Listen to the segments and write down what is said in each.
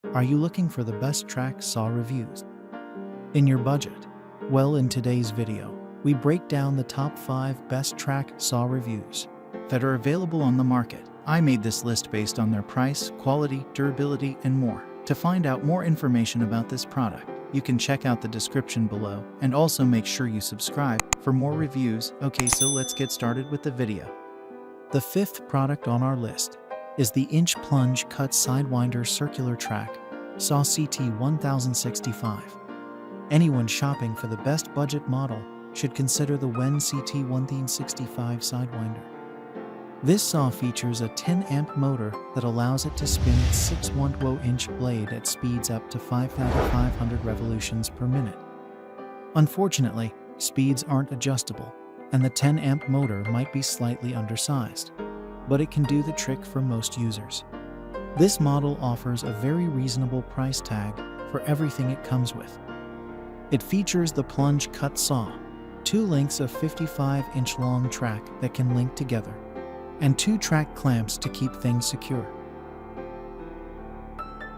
Are you looking for the best track saw reviews in your budget? Well, in today's video, we break down the top 5 best track saw reviews that are available on the market. I made this list based on their price, quality, durability, and more. To find out more information about this product, you can check out the description below, and also make sure you subscribe for more reviews. Okay, so let's get started with the video. The 5th product on our list is the Plunge Cut Sidewinder Circular Track Saw CT1065. Anyone shopping for the best budget model should consider the WEN CT1065 Sidewinder. This saw features a 10-amp motor that allows it to spin its 6.1-inch blade at speeds up to 5,500 revolutions per minute. Unfortunately, speeds aren't adjustable, and the 10-amp motor might be slightly undersized, but it can do the trick for most users. This model offers a very reasonable price tag for everything it comes with. It features the Plunge cut saw, 2 lengths of 55-inch long track that can link together, and 2 track clamps to keep things secure.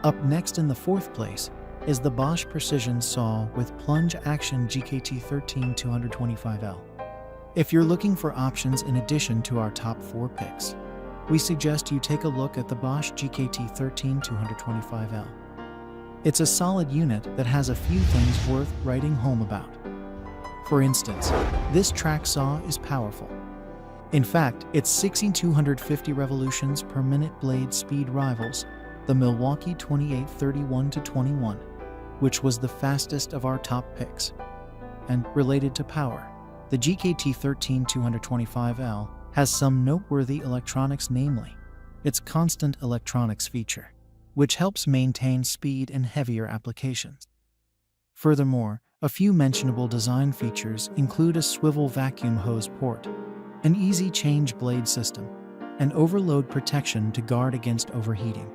Up next in the 4th place is the Bosch Precision Saw with Plunge Action GKT13-225L. If you're looking for options in addition to our top 4 picks, we suggest you take a look at the Bosch GKT13-225L. It's a solid unit that has a few things worth writing home about. For instance, this track saw is powerful. In fact, its 6,250 revolutions per minute blade speed rivals the Milwaukee M18 which was the fastest of our top picks. And related to power, the GKT13-225L has some noteworthy electronics, namely its constant electronics feature, which helps maintain speed in heavier applications. Furthermore, a few mentionable design features include a swivel vacuum hose port, an easy change blade system, and overload protection to guard against overheating.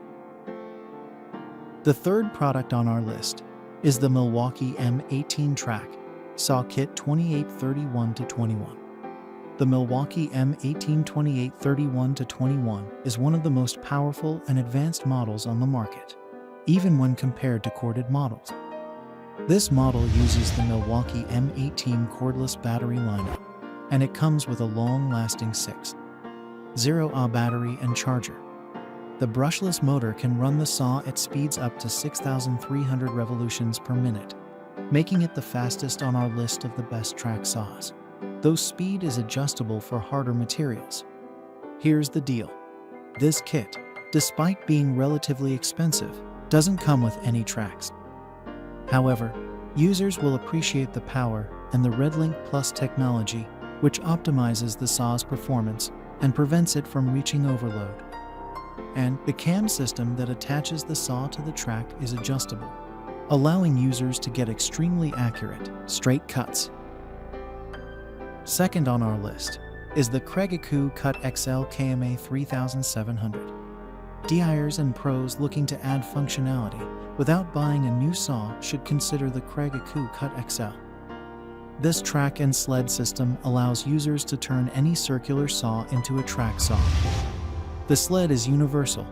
The 3rd product on our list is the Milwaukee M18 Track Saw Kit 2831-21. The Milwaukee M18 2831-21 is one of the most powerful and advanced models on the market, even when compared to corded models. This model uses the Milwaukee M18 cordless battery lineup, and it comes with a long-lasting 6.0Ah battery and charger. The brushless motor can run the saw at speeds up to 6,300 revolutions per minute, making it the fastest on our list of the best track saws, though speed is adjustable for harder materials. Here's the deal. This kit, despite being relatively expensive, doesn't come with any tracks. However, users will appreciate the power and the RedLink Plus technology, which optimizes the saw's performance and prevents it from reaching overload. And the cam system that attaches the saw to the track is adjustable, allowing users to get extremely accurate, straight cuts. Second on our list is the Kreg Accu-Cut XL KMA 3700. DIYers and pros looking to add functionality without buying a new saw should consider the Kreg Accu-Cut XL. This track and sled system allows users to turn any circular saw into a track saw. The sled is universal,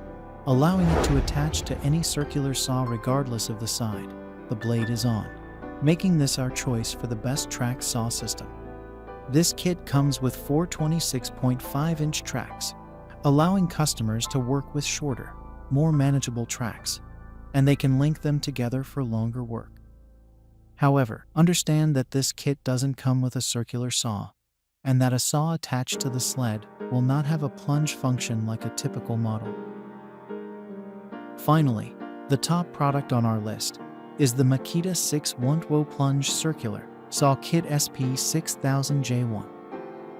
allowing it to attach to any circular saw regardless of the side the blade is on, making this our choice for the best track saw system. This kit comes with 4 26.5-inch tracks, allowing customers to work with shorter, more manageable tracks, and they can link them together for longer work. However, understand that this kit doesn't come with a circular saw, and that a saw attached to the sled will not have a plunge function like a typical model. Finally, the top product on our list is the Makita 6.1 Plunge Circular Saw Kit SP6000J1.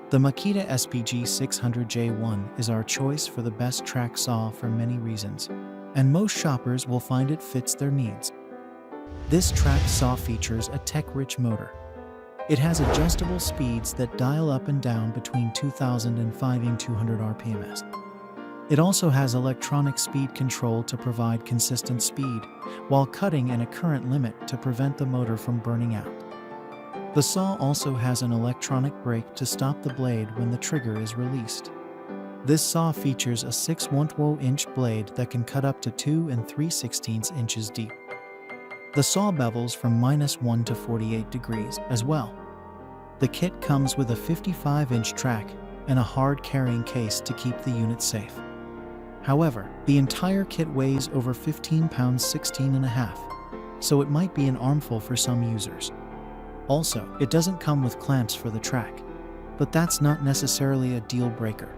The Makita SP6000J1 is our choice for the best track saw for many reasons, and most shoppers will find it fits their needs. This track saw features a tech-rich motor. It has adjustable speeds that dial up and down between 2,000 and 5,200 RPMs. It also has electronic speed control to provide consistent speed, while cutting and a current limit to prevent the motor from burning out. The saw also has an electronic brake to stop the blade when the trigger is released. This saw features a 6/1/2" blade that can cut up to 2 3/16 inches deep. The saw bevels from -1 to 48 degrees as well. The kit comes with a 55-inch track and a hard carrying case to keep the unit safe. However, the entire kit weighs over 15 pounds 16.5, so it might be an armful for some users. Also, it doesn't come with clamps for the track, but that's not necessarily a deal breaker.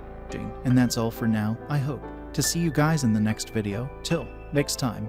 And that's all for now. I hope to see you guys in the next video. Till next time.